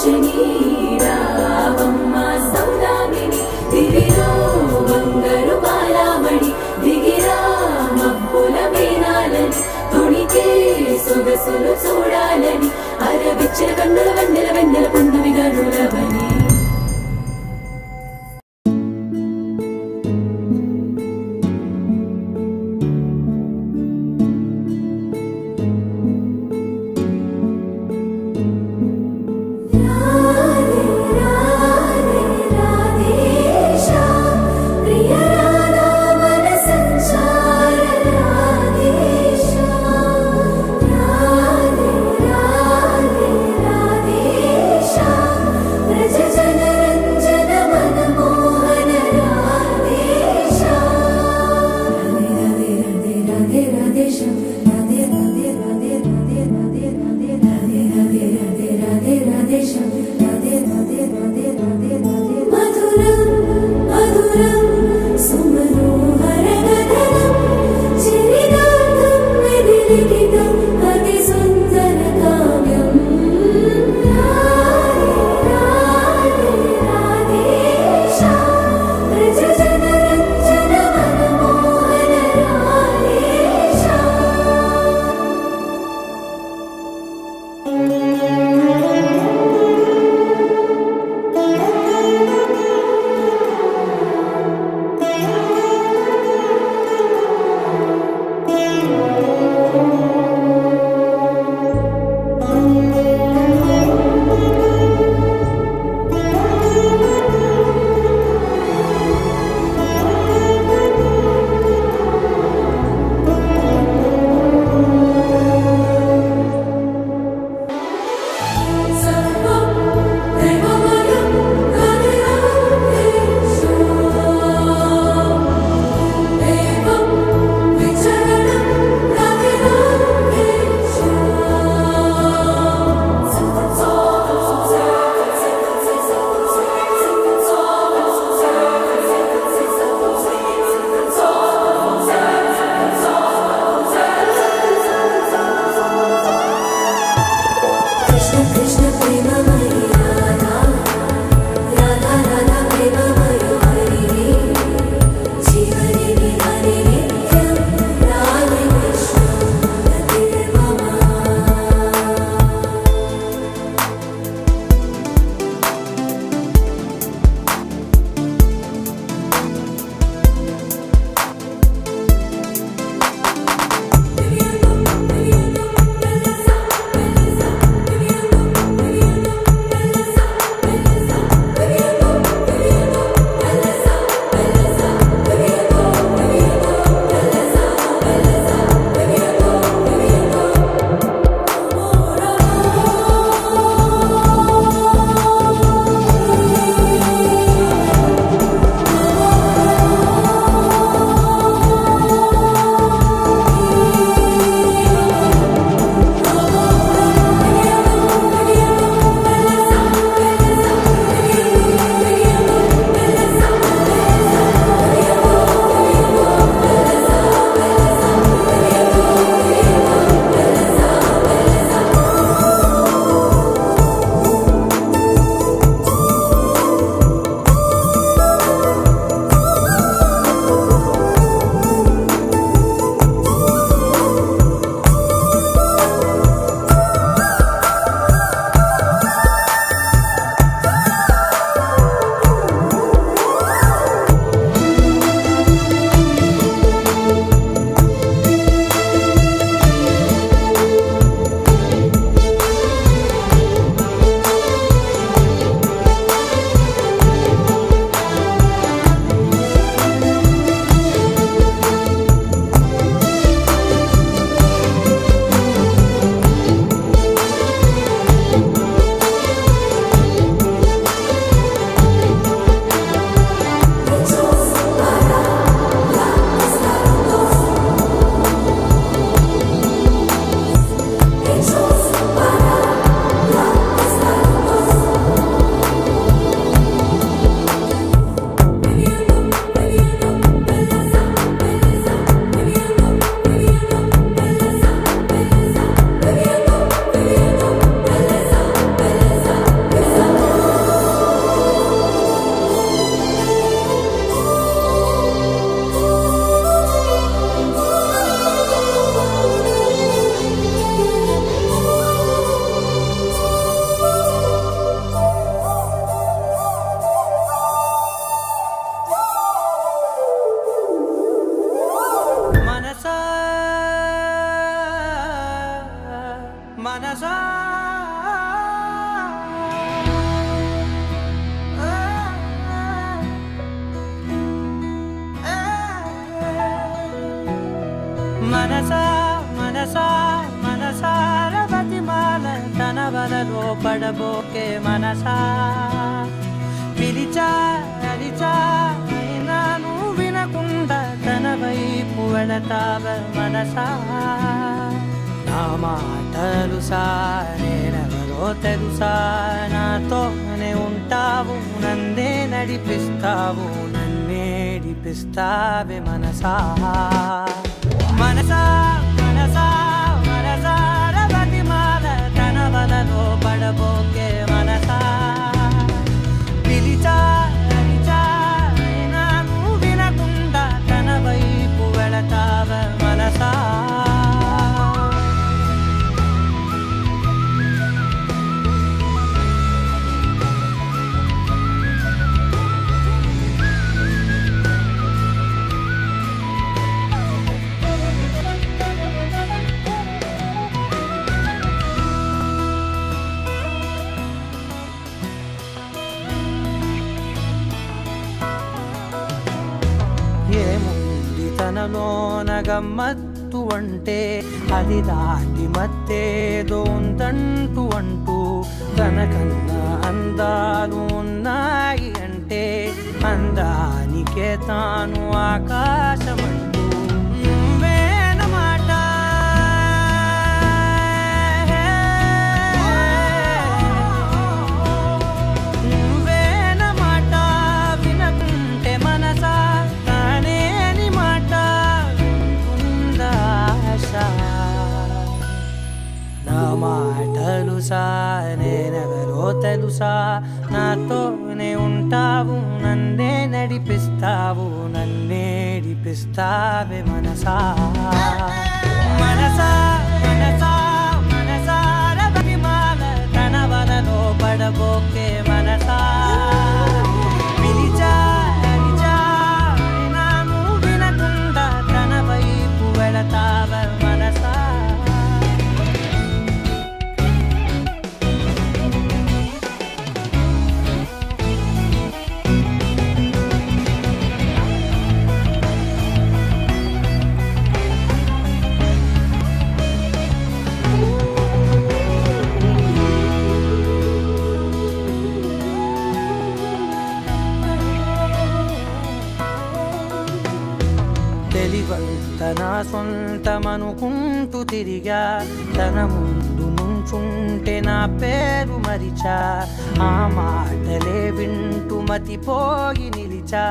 కామాక్షిని రావమ్మ సౌదామిని దివిలో బంగారు బాలామణి దిగిరా మబ్బుల మేనాలని తొణికే సొగసులు చూడాలని అరవిచ్చిన కన్నుల వెన్నెల వెన్నెల పున్నమి గనులవని Radhe మనసా మనసా మనసార బతిమాల తన వలలో పడబోకే మనసా పిలిచా అరిచా అయినా నువ్వు వినకుండా తన వైపు వెళతావ మనసా నా మాటలుసా నేనెవరో తెలుసా నాతోనే ఉంటావు నన్నే నడిపిస్తావు నన్నేడిపిస్తావే మనసా మనసా మనసా మనసార బతిమాల తన వలలో పడబోకే మనసా పిలిచా అరిచా అయినా నువ్వు వినకుండా తన వైపు వెళతావ మనసా ఏముంది తనలోన గమ్మత్తు అంటే అది దాటి మత్తేదో ఉందంటూ అంటూ తనకన్నా అందాలు ఉన్నాయి అంటే అందానికే తాను ఆకాశమంటూ నువ్వేనమాట నువ్వేనమాట వినకుంటే మనసా నా మాటలుసా నేనెవరో తెలుసా నాతోనే ఉంటావు నన్నే నడిపిస్తావు నన్నేడిపిస్తావే మనసా మనసా మనసా మనసార బతిమాల తన వలలో పడబోకే మనసా పిలిచా అరిచా అయినా నువ్వు వినకుండా తన వైపు వెళతావ మనసా తన సొంతమనుకుంటూ తిరిగా తన ముందు నుంచుంటే నా పేరు మరిచా ఆ మాటలే వింటూ మతిపోయి నిలిచా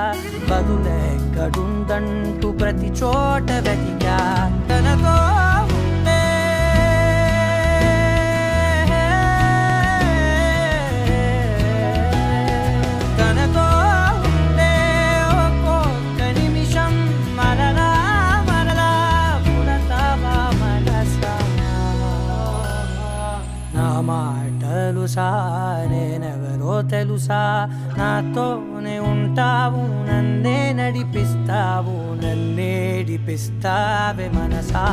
బదులెక్కడుందంటూ ప్రతి చోట వెతికా తనతో మాటలుసా నేనెవరో తెలుసా నాతోనే ఉంటావు నన్నే నడిపిస్తావు నన్నేడిపిస్తావే మనసా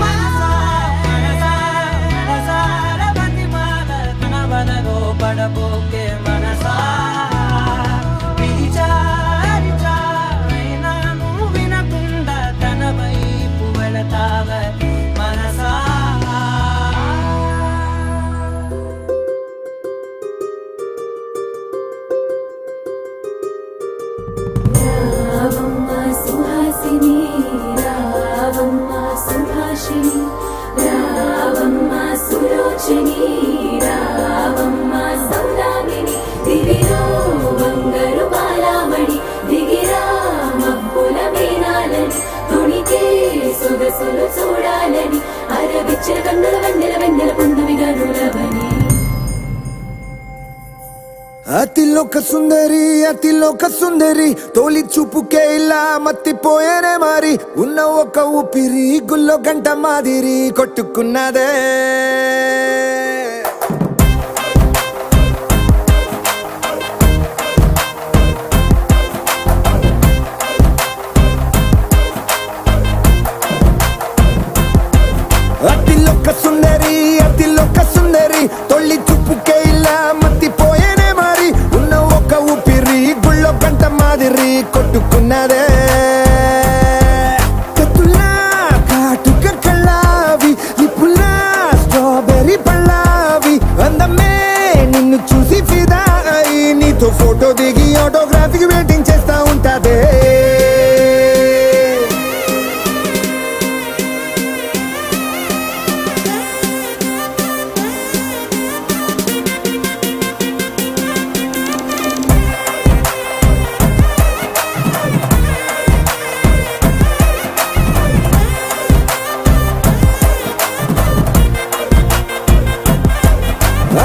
మనసా మనసా మనసార బతిమాల తన వలలో పడబోకే మనసా పిలిచా అరిచా అయినా నువ్వు వినకుండా తన వైపు వెళతావ మనసా సుహాసిని రావమ్మ సుభాషిణి రావమ్మ సులోచని రావమ్మ సౌదామిని దివిలో బంగారు బాలామణి దిగిరా మబ్బుల మీనాలని తొణికే సొగసులు చూడాలని అరవిచ్చిన కన్నుల వెన్నెల వెన్నెల పొందువిగా నులవని అతిలోక సుందరి తోలి చూపుకే ఇలా మత్తిపోయేనే మారి ఉన్న ఒక ఊపిరి గుల్లో గంట మాదిరి కొట్టుకున్నదే అతిలోక సుందరి తొలి చూపుకే ఇలా మత్తిపోయేనే మారి ఉన్న ఒక ఊపిరి గుళ్ళో గంట మాదిరి కొట్టుకున్నదే కత్తులా ఫోటో దిగి ఆటోగ్రాఫీకి వెయిటింగ్ చేస్తా ఉంటాదే.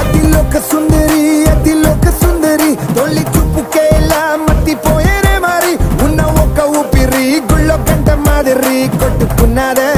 అతిలోక సుందరి తొలి చూపుకే ఇలా మత్తిపోయేనే మరి ఉన్న ఒక్క ఊపిరి గుళ్ళో గంట మాదిరి కొట్టుకున్నదే.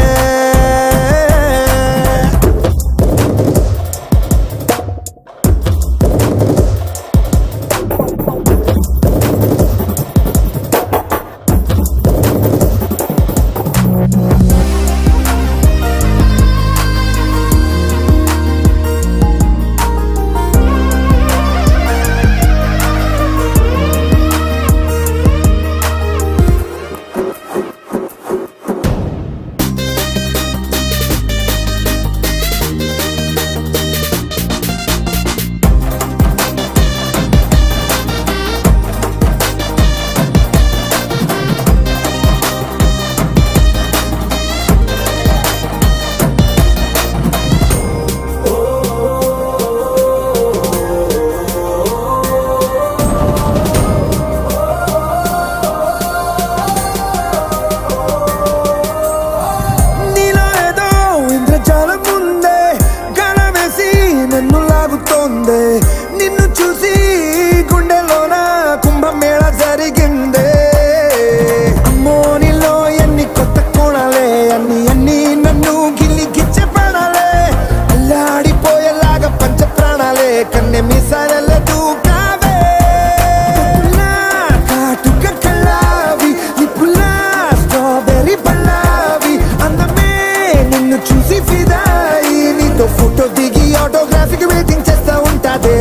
నిన్ను చూసి గుండెలోన కుంభమేళ జరిగిందే. అమ్మో నీలో ఎన్ని కొత్త కోణాలే అన్ని నన్ను గిల్లి గిచ్చే ప్రాణాలే అల్లాడిపోయేలాగా పంచ ప్రాణాలే కన్నె మీసాల దూకావే. కాటుక కళ్ళావి నిప్పులా స్ట్రాబెర్రీ పళ్ళావి అందమే నిన్ను చూసి ఫిదాయి నీతో ఫోటో దిగి ఆటోగ్రాఫీకి వెయిటింగ్ చేస్తా ఉంటాదే.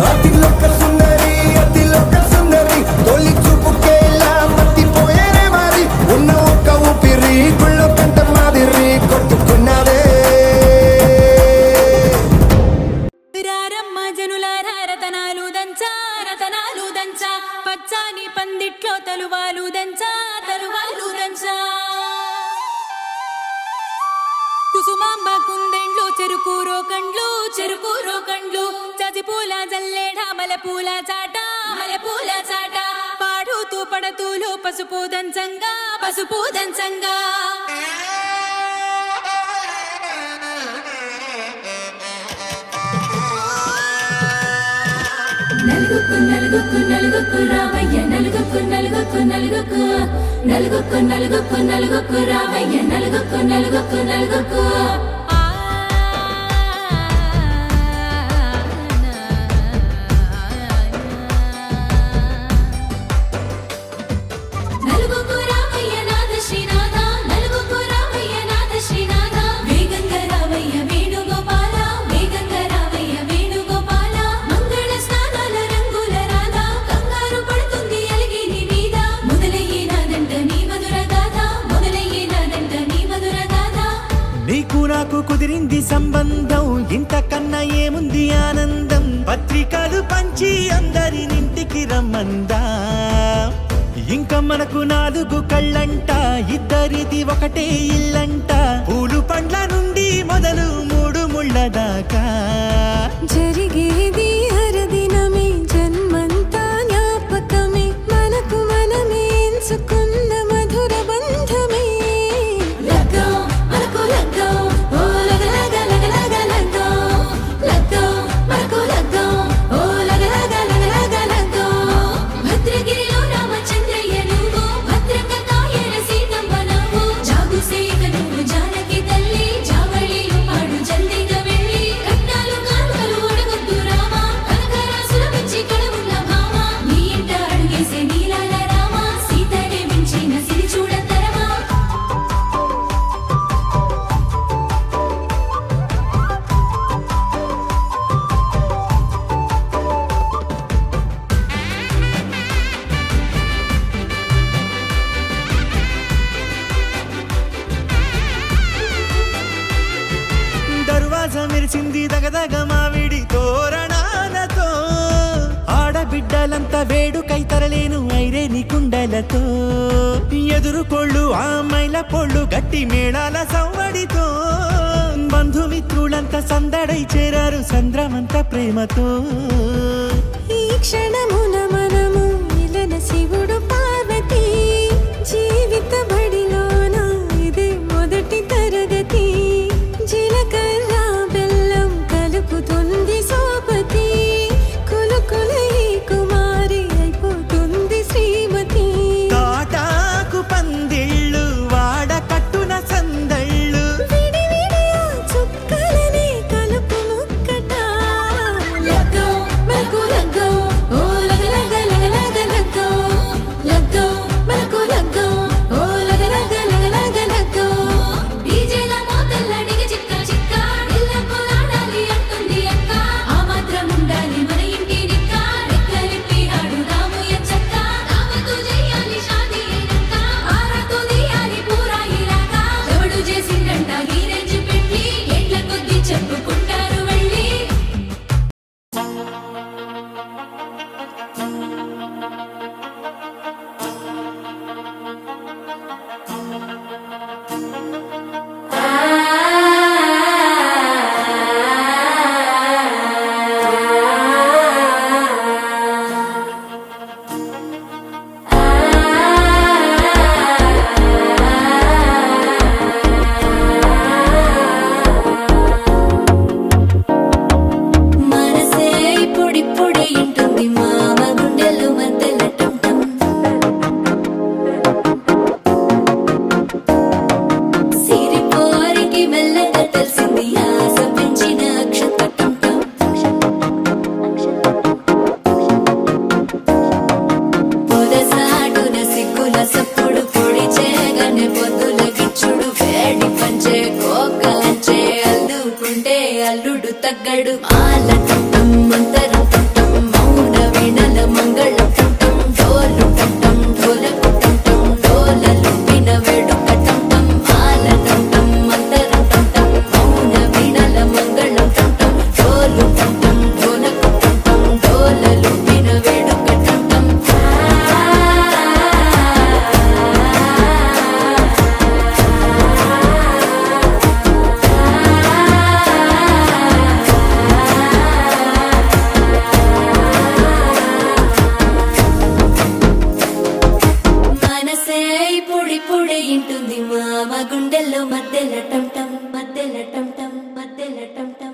అతిలోక సుందరి తొలి చూపుకే ఇలా మత్తిపోయేనే మరి ఉన్న ఒక్క ఊపిరి గుళ్ళో గంట మాదిరి కొట్టుకున్నదే. రారమ్మ జనులారా రతనాలు దంచా పచ్చాని పందిట్లో తలువాలు దంచా కుసుమాంబ కుందెండ్లు చెరుకూరో కండ్లు చజిపూల జల్లేడ మలపూల చాట పాడుతూ పడతూలు పసుపు దంచంగా నలుగుకు రావయ్య నలుగుకు రావయ్య నలుగుకు కుదిరింది సంబంధం ఇంతకన్నా ఏముంది ఆనందం పత్రికలు పంచి అందరినింటికి రమ్మందా ఇంకా మనకు 4 కళ్ళంట ఇద్దరిది ఒకటే ఇల్లంట పూలు పండ్ల నుండి మొదలు 3 ముళ్ళ దాకా జరిగేది హరదినమే జన్మంతా జ్ఞాపకమే మనకు మనమే ఎంచుకున్న మధుర బంధమే జానకి తల్లి జావళి పాడు జల్దిగా వెళ్ళి కట్టాలు కానుకలు దగదగ మావిడి తోరణాలతో ఆడబిడ్డలంతా వేడుకై తరలేను ఐరేని కుండలతో ఎదురుకోళ్ళు ఆ మైల పొళ్ళు గట్టి మేళాల సవ్వడితో బంధుమిత్రులంతా సందడై చేరారు సంద్రమంత ప్రేమతో ఈ క్షణమున మనము మిలన శివుడు పార్వతి జీవిత బడిలోన ఇదే మొదటి తరగతి జీలకర్ర బెల్లం కలుపుతుంది సోపతి కులుకులై కుమారి అయిపోతుంది శ్రీమతి తాటాకు పందిళ్ళు వాడ కట్టున సందళ్ళు విడివిడియా చుక్కలనే కలుపు ముక్కట లగ్గో మనకు లగ్గో ఓ లగ లగ లగ లగ లగ్గో లగ్గో మనకు లగ్గో ఓ లగ లగ లగ లగ లగ్గో డీజేల మోతల్ల డిగ చిక్క చిక్క ఇళ్ళకు ఆడాలి అంటుంది అక్క ఆ మాత్రం ఉండాలి మన ఇంటి నిక్క రెక్కలిప్పి ఆడుదాము ఎంచక్క రామతో చేయాలి షాదీ అయినక్క ఆరతో తీయాలి పూరా ఇలాగా ఎవడు చేసిందంట ఈ రేంజ్ పెట్టి ఎట్ల కొద్ది చెప్పుకుంటారు వెళ్ళి మనసే ఇప్పుడిప్పుడే ఇంటుంది మామ గుండెలు మధ్యల టంటం సిరిపోరికి మెల్లగా తెలిసింది ఆశ పెంచిన అక్షత టంటం పొదసాటున సిగ్గుల సప్పుడు పొడి చేయగానే పొద్దుల గిచ్చుడు వేడి పంచే కోకలంచే అల్లుకుంటే అల్లుడు తగ్గడు మాల టంటం మంతరం టంటం మౌన వీణల మంగళం టంటం డోలు టంటం ఢోలకు టంటం డోలలు విన వేడుక టంటం మాల టంటం మంతరం టంటం మౌన వీణల మంగళం టంటం డోలు టంటం ఢోలకు టంటం డోలలు విన వేడుక టంటం మనసే ఇప్పుడిప్పుడే ఇంటుంది మామ గుండెల్లో మధ్యల టంటం మధ్యల టంటం మధ్యల టంటం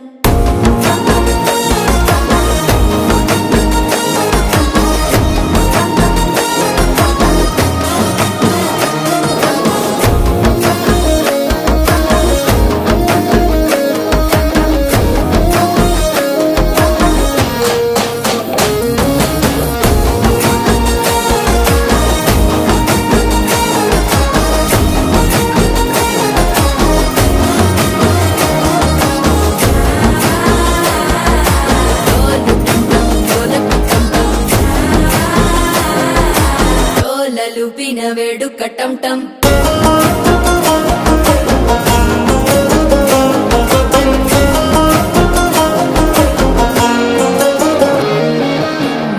డోలలు విన వేడుక టంటం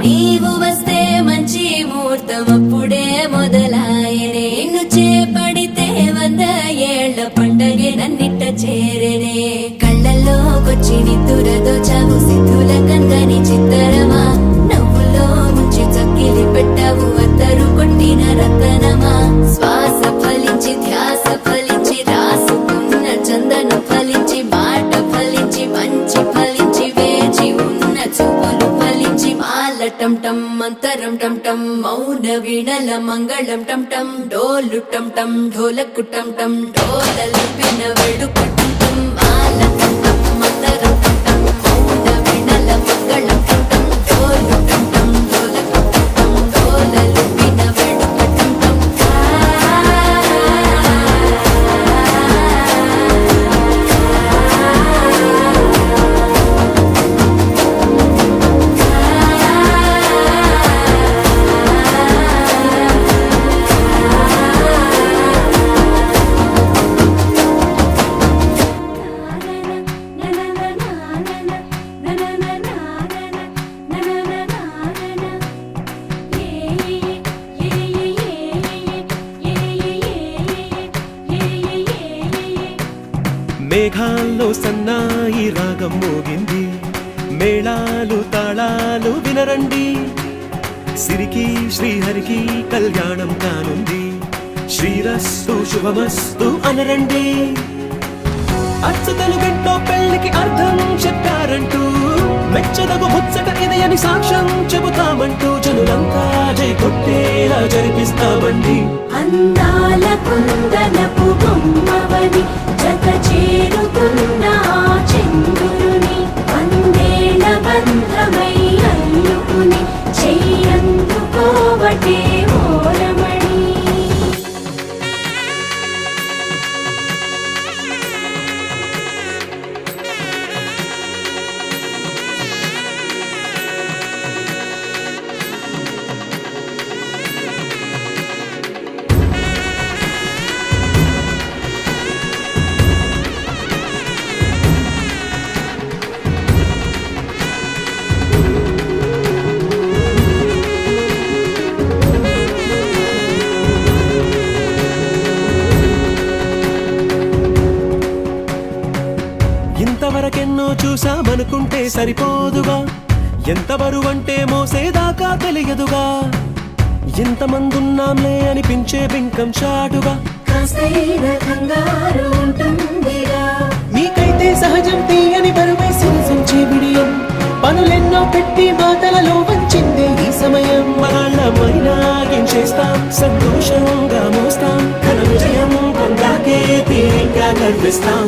నీవు వస్తే మంచి ముహూర్తం అప్పుడే మొదలాయనే నిన్ను చేపడితే 100 ఏళ్ల పండగే నన్నిట్ట చేరేనే కళ్ళల్లోకొచ్చి నిద్దురదోచావు సిద్ధుల కందని చిత్తరమా నవ్వులో ముంచి చక్కిలి పెట్టావు అత్తరు కొట్టిన రతనమా శ్వాస ఫలించి ధ్యాస ఫలించి రాసుకున్న చందనం ఫలించి మాట ఫలించి మంచి ఫలించి వేచి ఉన్న చూపులు ఫలించి మాల టంటం మంతరం టంటం మౌన వీణల మంగళం టంటం డోలు టంటం ఢోలకు టంటం డోలలు విన వేడుక టంటం మాల టంటం మంతరం టంటం మౌన వీణల మంగళం టంటం డోలు టంటం ఢోలకు టంటం డోలలు విన వేడుక టంటం na na na మేఘాల్లో సన్నాయి రాగం మోగింది, మేళాలు తాళాలు వినరండి, సిరికి శ్రీహరికి కళ్యాణం కానుంది, శ్రీరస్తు శుభమస్తు అనరండి. అచ్చతలు గంటో పెళ్లికి అర్థం చెప్పారంటూ, మెచ్చదగు ముచ్చట ఇది అని సాక్ష్యం చెబుతామంటూ, జనులంతా జై కొట్టేలా జరిపిస్తామండి. అందాల కుందనపు బొమ్మవని జత చేరుతున్న చంద్రుని, వందేళ్ల బంధమై అల్లుకుని చెయ్యందుకోవటే ఓరమణి. ఇంతవరకెన్నో చూసామనుకుంటే సరిపోదుగా, ఎంత బరువంటే మోసేదాకా తెలియదుగా, ఇంతమందున్నాంలే అనిపించే బింకం చాటుగా, మీకైతే సహజం తీయని బరువై సిరిసించే బిడియం, పనులెన్నో పెట్టి మాటలలో వంచిందే ఈ సమయం. వాళ్ళమైనా ఏం చేస్తాం, సంతోషంగా మోస్తాం, ఘన విజయం పొందాకే తీరిగ్గా కనిపిస్తాం.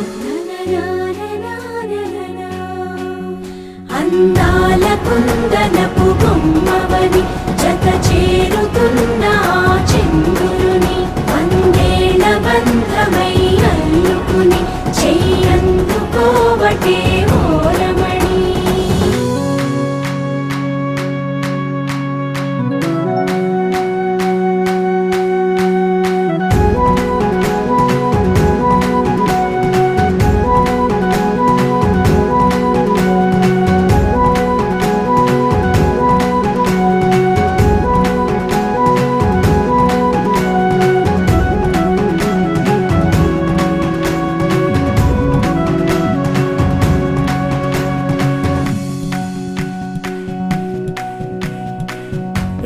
అందాల కుందనపు బొమ్మవని జత చేరుతున్న చంద్రుని, వందేళ్ల బంధమై అల్లుకుని చెయ్యందుకోవటే ఓరమణి.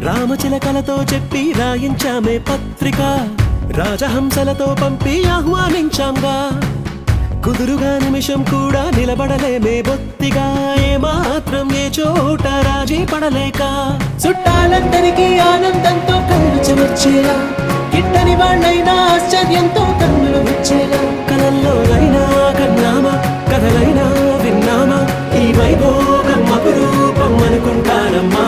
రామచిలకలతో చెప్పి రాయించామే పత్రిక, రాజహంసలతో పంపి ఆహ్వానించాంగా, కుదురుగా నిమిషం కూడా నిలబడలేమే బొత్తిగా, ఏమాత్రం ఏ చోట రాజీ పడలేక, చుట్టాలందరికీ ఆనందంతో కళ్ళు చెమర్చేలా, గిట్టని వాళ్ళైనా ఆశ్చర్యంతో కన్నులు వచ్చేలా, కలల్లోనైనా కన్నామా, కథలైనా విన్నామా, ఈ వైభోగం అపురూపం అనుకుంటానమ్మా.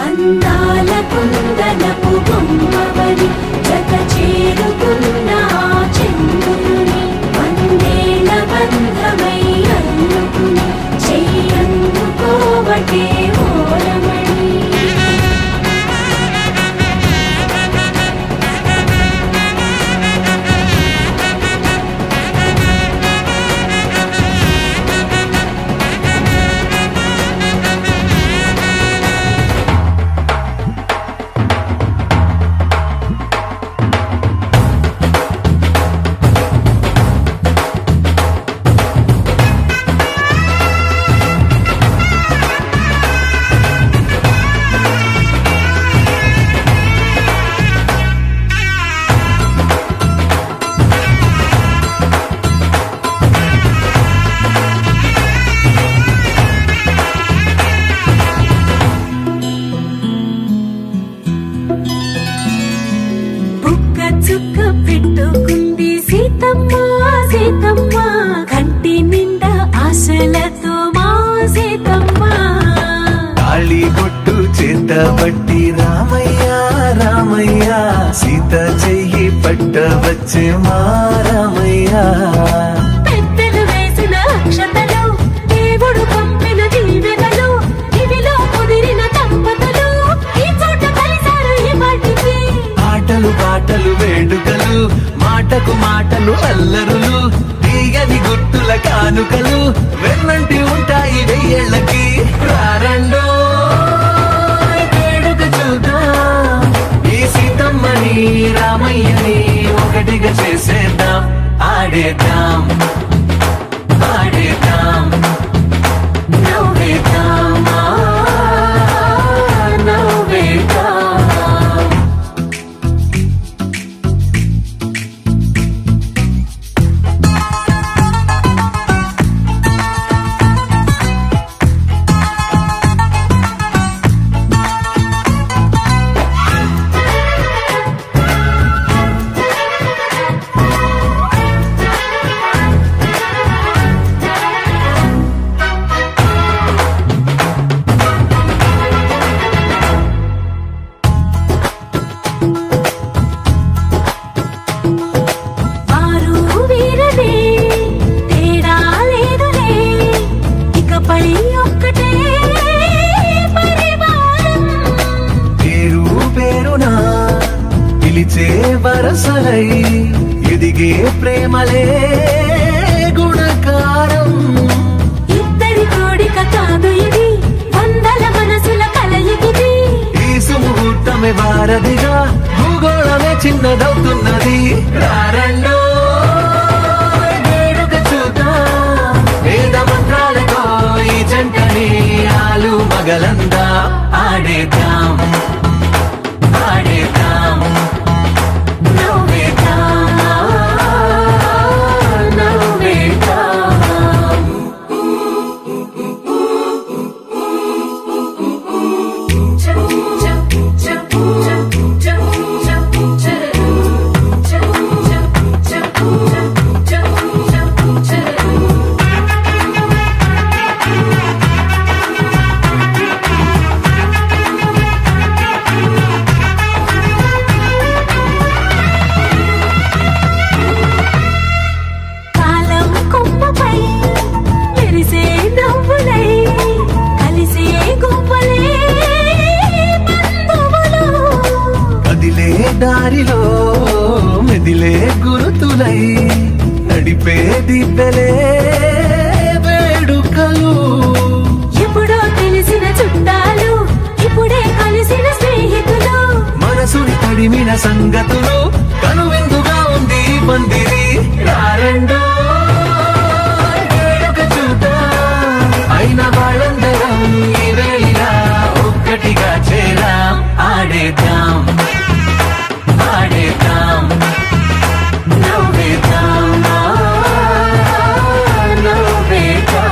అందాల కుందనపు బొమ్మవని జత చేరుతున్న చంద్రుని, వందేళ్ల బంధమై అల్లుకుని చెయ్యందుకోవటే ఓరమణి. చుక్క పెట్టుకుంది సీతమ్మ సీతమ్మ, కంటి నిండా ఆశలతో మా సీతమ్మ, తాళి కొట్టు చేత బట్టి రామయ్య రామయ్య, సీత చెయ్యి పట్ట వచ్చే మా రామయ్య. పెద్దలు వేసిన అక్షతలు, దేవుడు పంపిన దీవెనలు, ఇవిలో కుదిరిన దంపతులు ఈ చోట కలిసారు ఈ వాటికి. ఆటలు పాటలు వేడుకలు, మాటకు మాటలు అల్లరులు, తీయని గుట్టుల కానుకలు వెన్నంటి ఉంటాయి వెయ్యేళ్ళకి. రారండో వేడుక చూద్దాం, ఈ సీతమ్మని రామయ్యని ఒకటిగా చేసేద్దాం ఆడేద్దాం ఆడేద్దాం నవ్వేద్దాం నవ్వేద్దాం వరసలై ఎదిగే ప్రేమలే గుణకారం ఇద్దరి కోడిక కాదు ఇది వందల మనసుల కలయికిది ఈ సుముహూర్తమే వారధిగా భూగోళమే చిన్నదవుతున్నది రారండో వేడుక చూద్దాం వేద మంత్రాలతో ఈ జంటని ఆలు మగలందా ఆడేద్దాం ఆడేద్దాం దారిలో మెదిలే గురుతులై నడిపే దివ్వెలే వేడుకలు ఎప్పుడో తెలిసిన చుట్టాలు ఇప్పుడే కలిసిన స్నేహితులు మనసుని తడిమిన సంగతులు కనువిందుగా ఉంది పందిరి రారండో వేడుక చూద్దాం అయిన వాళ్ళందరం ఈ వేళ ఒక్కటిగా చేరాం ఆడేద్దాం ఆడేద్దాం నవ్వేద్దాం నవ్వేద్దాం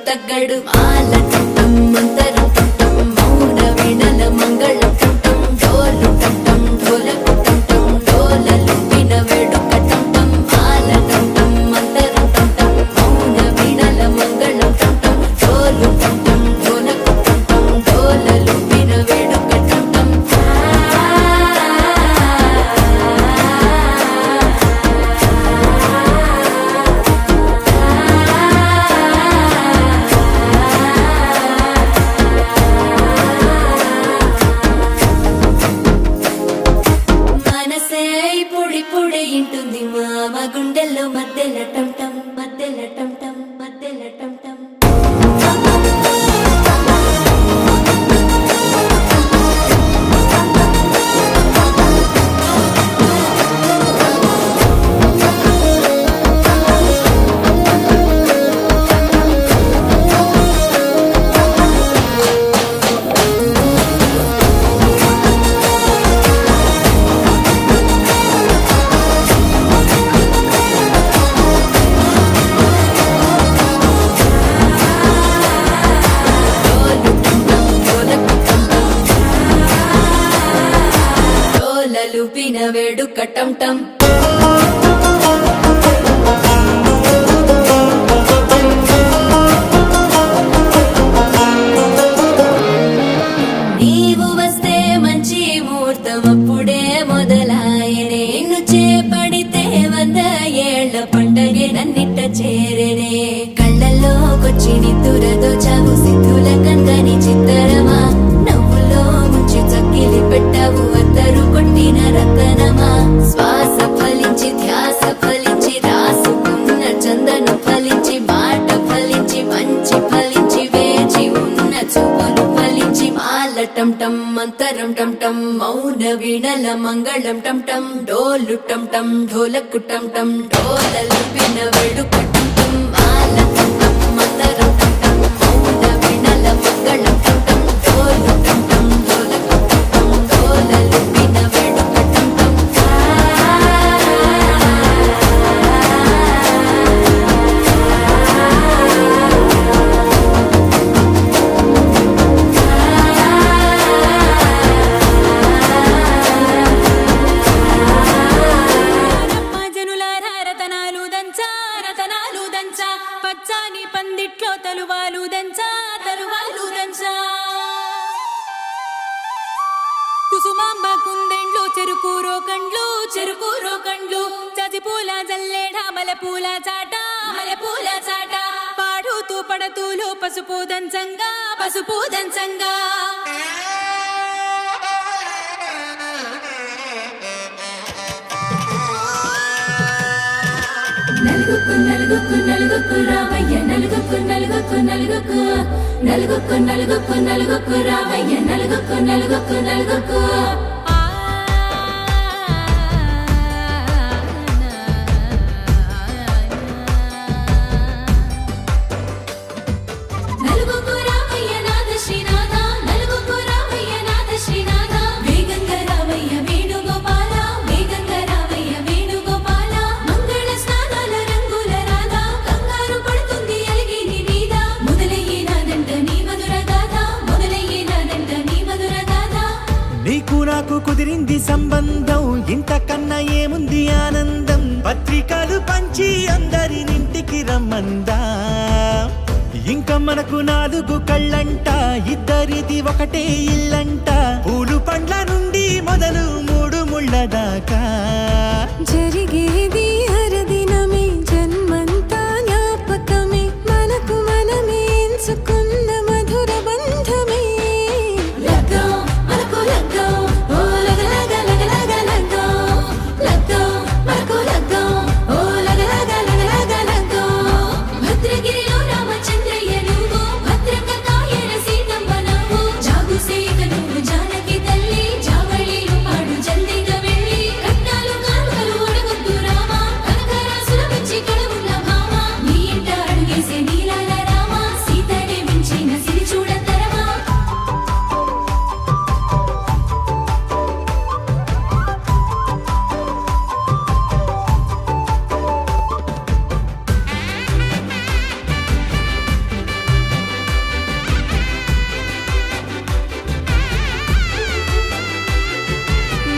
తగ్గడు మాల టం మంతర టం మౌన వినల మంగళ టం డోలు టం ఢోలకు టం డోలలు విన వేడుక టం మాల టం మంతర టం మౌన వినల మంగళ టం డోలు టం ఢోలకు టం డోలలు విన వేడుక టం లూపిన వేడుక టం టం నీవు వస్తే మంచి ముహూర్తం అప్పుడే మొదలాయనే నిన్ను చేపడితే 100 ఏళ్ల పండగే నన్నిట్ట చేరేనే కళ్ళల్లోకొచ్చి నిద్దురదోచావు సిద్ధుల కందని చిత్తరమా నవ్వులో ముంచి చక్కిలి పెట్టావు అద్దరు కొట్టిన రతనమా శ్వాస ఫలించి ధ్యాస ఫలించి రాసుకున్న చందనం ఫలించి మాట ఫలించి మంచి ఫలించి వేచి ఉన్న చూపులు ఫలించి మాల టం టం మంతరం టం టం మౌన వీణల మంగళం టం టం డోలు టం టం ఢోలకు టం టం డోలలు విన వేడుక టం టం మాల టం టం మంతరం టం టం మౌన వీణల మంగళం టం టం డోలు టం టం ఢోలకు టం టం డోలలు విన వేడుక టం టం పచ్చాని పందిట్లో తలువాలు దంచా కుసుమాంబ కుందెండ్లు చెరుకూరో కండ్లు చజిపూల జల్లేడ మలపూల చాట పాడుతూ పడతూలు పసుపు దంచంగా నలుగుకు రావయ్య నలుగుకు రావయ్య నలుగుకు నాకు కుదిరింది సంబంధం ఇంతకన్నా ఏముంది ఆనందం పత్రికలు పంచి అందరినింటికి రమ్మందా ఇంకా మనకు 4 కళ్ళంట ఇద్దరిది ఒకటే ఇల్లంట పూలు పండ్ల నుండి మొదలు 3 ముళ్ళ దాకా జరిగేది హరదినమే జన్మంతా జ్ఞాపకమే మనకు మనమే ఎంచుకున్న మధుర బంధమే లగ్గం మనకు లగ్గం ఓ లగ లగ లగ లగ లగ్గం లగ్గం మనకు లగ్గం ఓ లగ లగ లగ లగ లగ్గం భద్రగిరిలో రామచంద్రయ్య నువ్వు భద్రంగా కాయన సీతమ్మ నువ్వు జాగు సేక నువ్వు జానకి తల్లి జావళిలో పాడు జల్దిగా వెళ్ళి కట్నాలు కానుకలు ఒడగొద్దు రామా కనకరాసుల పిచ్చి కడవున్న భామ నీ ఇంట అడుగేసే నీలాల రామ సీతనే మించిన సిరి చూడతరమా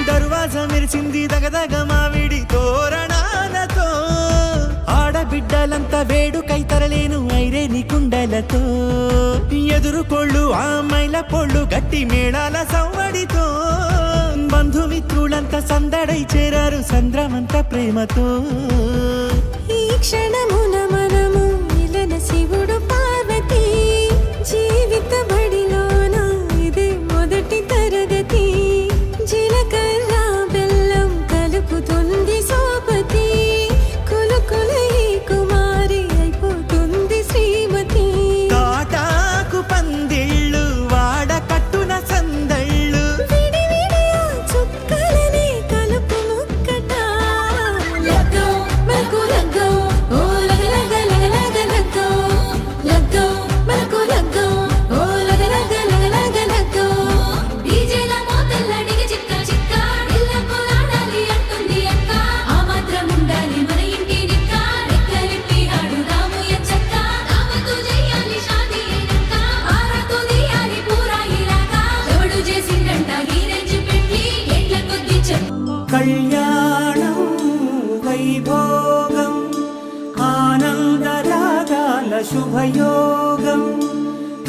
దర్వాజా మెరిసింది దగదగ మావిడి తోరణాలతో ఆడబిడ్డలంతా వేడుకై తరలేను ఐరేని కుండలతో ఎదురుకోళ్ళు ఆ మైల పొళ్ళు గట్టి మేళాల సవ్వడితో బంధుమిత్రులంతా సందడై చేరారు సంద్రమంత ప్రేమతో ఈ క్షణమున మనము మిలన శివుడు పార్వతి జీవిత బడిలోన ఇదే మొదటి తరగతి జీలకర్ర బెల్లం కలుపుతుంది సోపతి కులుకుల ఈ కుమారి అయిపోతుంది శ్రీమతి తాటాకు పందిళ్ళు వాడ కట్టున సందళ్ళు విడివిడియా చుక్కలనే కలుపు ముక్కట లగ్గం మనకు లగ్గం ఓ లగ లగ లగ లగ లగ్గం లగ్గం మనకు లగ్గం ఓ లగ లగ లగ లగ లగ్గం డీజేల కళ్యాణం వైభోగం ఆనందరాగాల శుభయోగం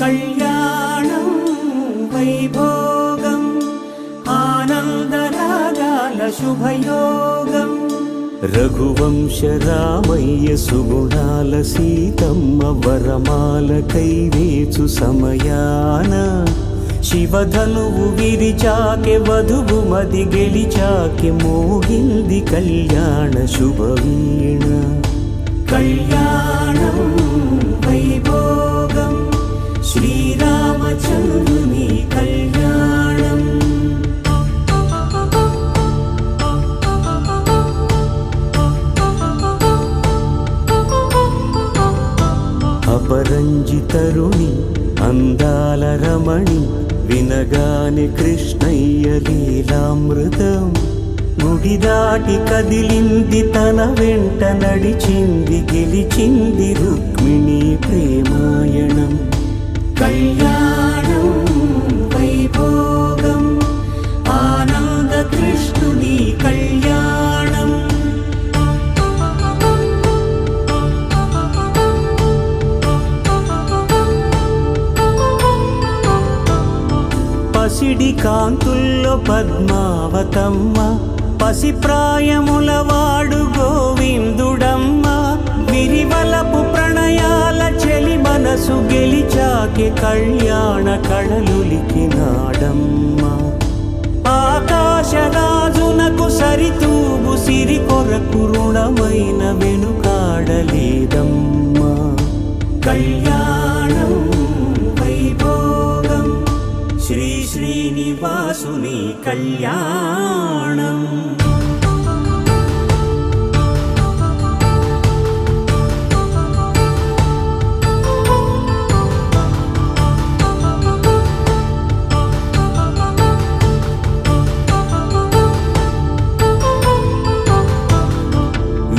కళ్యాణం వైభోగం ఆనందరాగాల శుభయోగం రఘువంశ రామయ్య సుగుణాల సీతమ్మ వరమాల కైవేచు సమయాన శివధనువు విరిచాకె వధువు మది గెలిచాకె మోగింది కళ్యాణ శుభవీణ కళ్యాణం వైభోగం శ్రీరామచంద్రుని కళ్యాణం అపరంజి తరుణి అందాల రమణి వినగానే కృష్ణయ్య లీలామృతం గుడి దాటి కదిలింది తన వెంట నడిచింది గెలిచింది రుక్మిణి ప్రేమాయణం కళ్యాణం వైభోగం ఆనంద కృష్ణుని కళ్యాణం పసిడి కాంతుల్లో పద్మావతమ్మ పసిప్రాయముల వాడు గోవిందుడమ్మ విరివలపు ప్రణయాల చెలి మనసు గెలిచాకె కళ్యాణ కళలులికినాడమ్మ ఆకాశరాజునకు సరితూగు సిరి కొరకు రుణమైన వెనుకాడలేదమ్మ కళ్యాణం వైభోగం శ్రీ శ్రీనివాసుని కళ్యాణం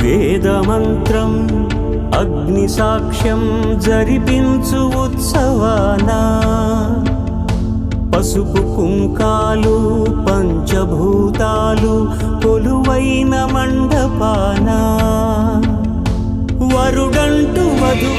వేదమంత్రం అగ్ని సాక్ష్యం జరిపించు ఉత్సవానా పసుపు కుంకాలు పంచభూతాలు కొలువైన మండపాన వరుడంటూ వధువ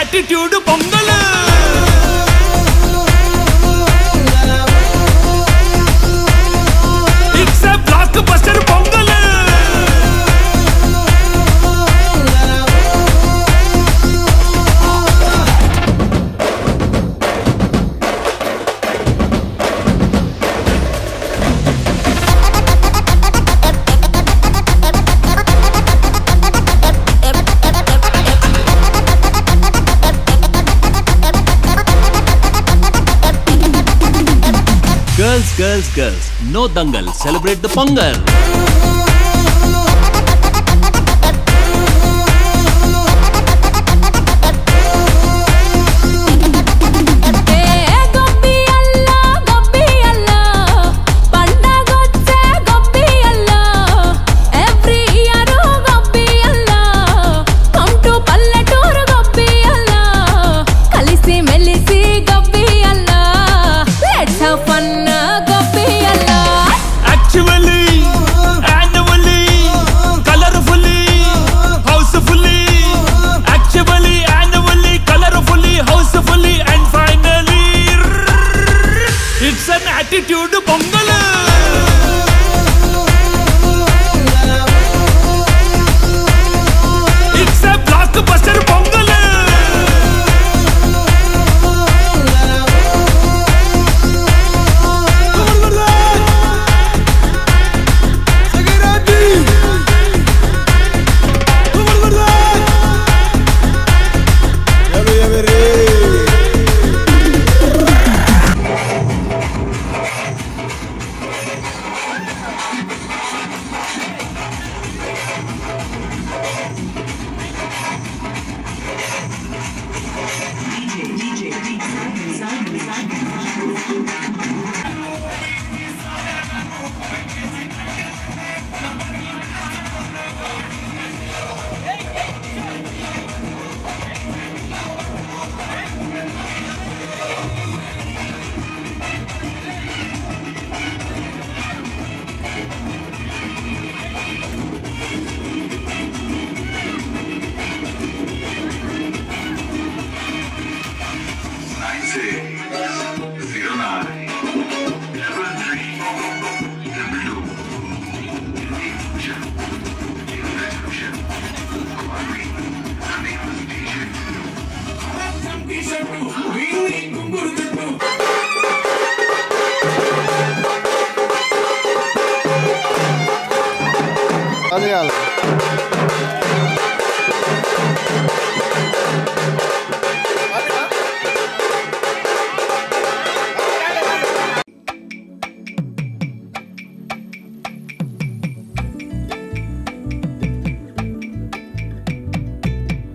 attitude Pongal it's a blockbuster Pongal Girls, girls, girls, no dangal, celebrate the Pongal. Pongal it's a blockbuster Pongal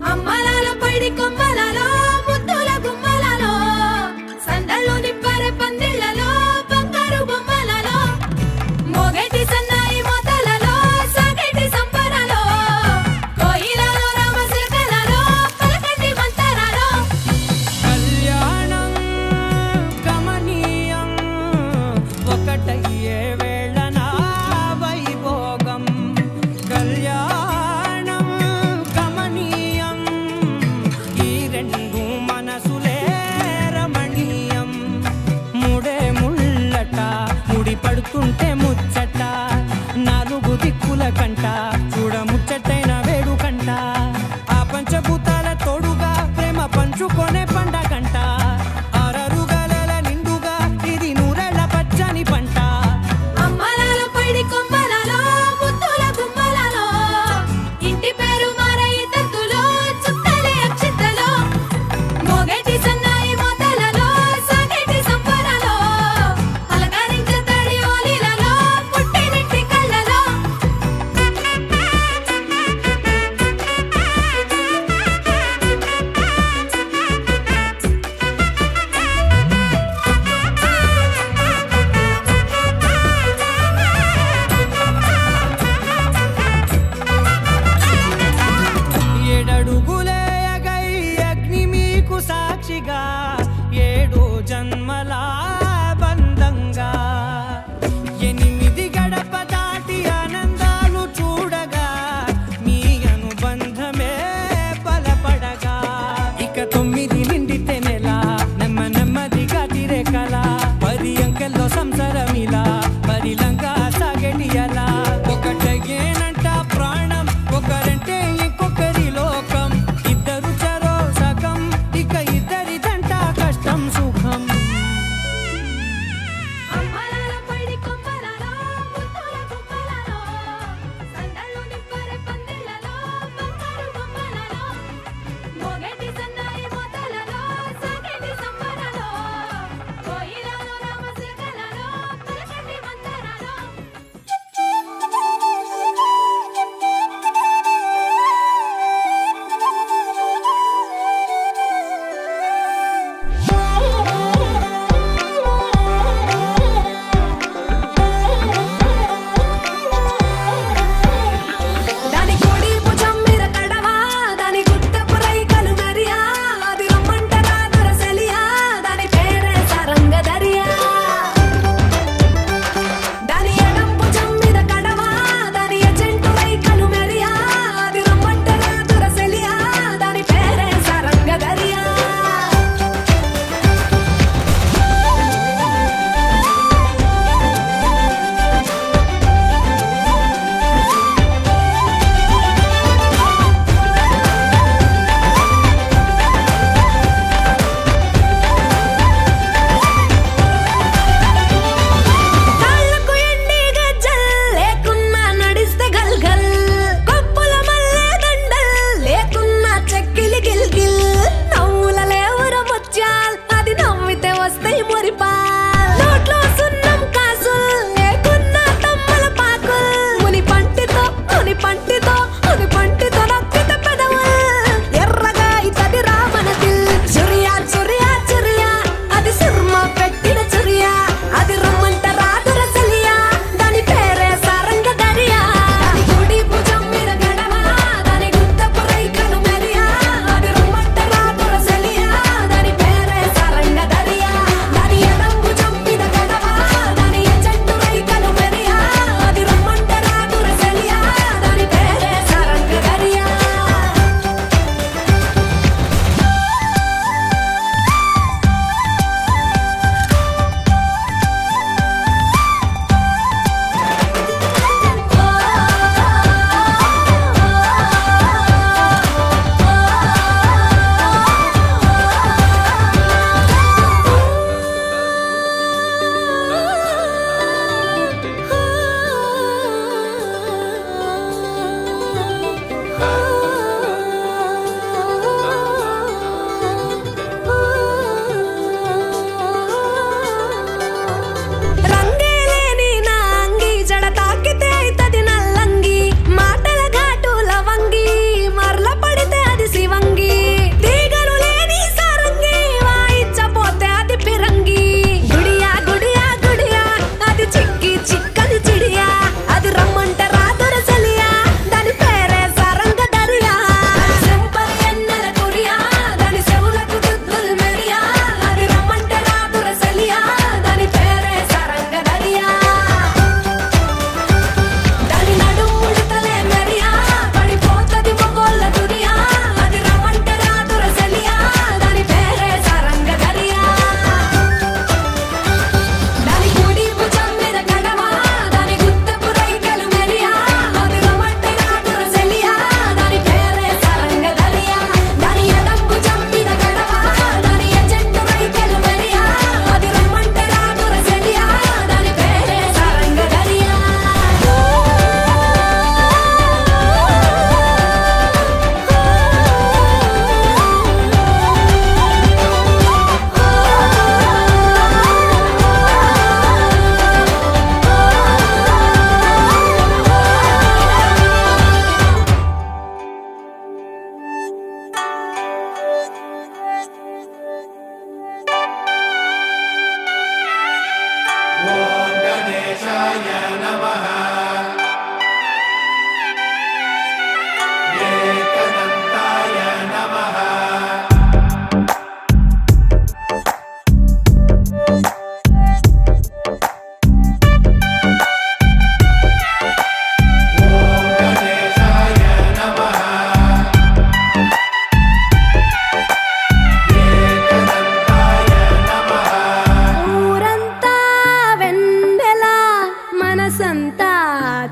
అమ్మలాల పైడి కొమ్మలలో ముద్దుల గుమ్మలలో సందళ్ళు నింపరే పందిళ్లలో బంగారు బొమ్మలలో మోగేటి సన్నాయి మోతలలో సాగేటి సంబరాలలో